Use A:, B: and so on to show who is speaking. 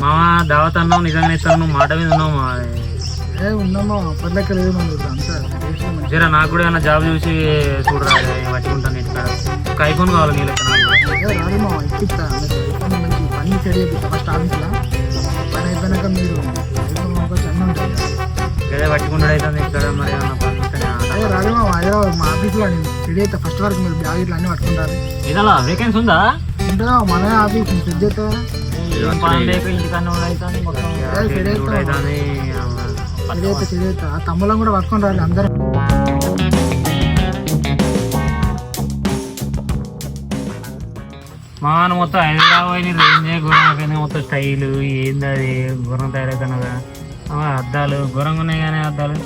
A: మామ దావత్ అన్నావు నిజంగానే ఇస్తాను, నువ్వు మాట మీద ఉన్నావు మా.
B: ఉన్నామా పర్లేక లేదు
A: జరా నాకు కూడా ఏమన్నా జాబ్ చూసి చూడరా పట్టుకుంటాను ఇంటికాడ. ఒక ఐఫోన్ కావాలి నీ లెక్క.
B: రాదేమో ఇప్పిస్తా మంచి పని సెట్ చేపిస్తా ఫస్ట్ ఆఫీస్లో. పని అయిపోయినాక మీరు అన్నీ ఉంటాయి
A: అదే పట్టుకుంటాడు అవుతుంది ఇక్కడ. మరి ఏమన్నా పని
B: అదే రాదేమో హైదరాబాద్ మా ఆఫీస్లో నేను సెట్ చేస్తా. ఫస్ట్ వరకు మీరు బ్యాగ్ ఇట్లా అన్నీ పట్టుకుంటారు.
A: ఇదలా వేకెన్సీ ఉందా?
B: ఉంటుందా మన ఆఫీస్ సెట్ చేస్తా. తమ్ముళ్ళం కూడా పట్టుకొని రాలి అందరూ.
A: మాను మొత్తం హైదరాబాద్ రేంజ్ గుర్రం మొత్తం స్టైలు ఏంది అది గుర్రం తయారవుతున్నదా? అద్దాలు గుర్రంగా ఉన్నాయి కానీ అద్దాలు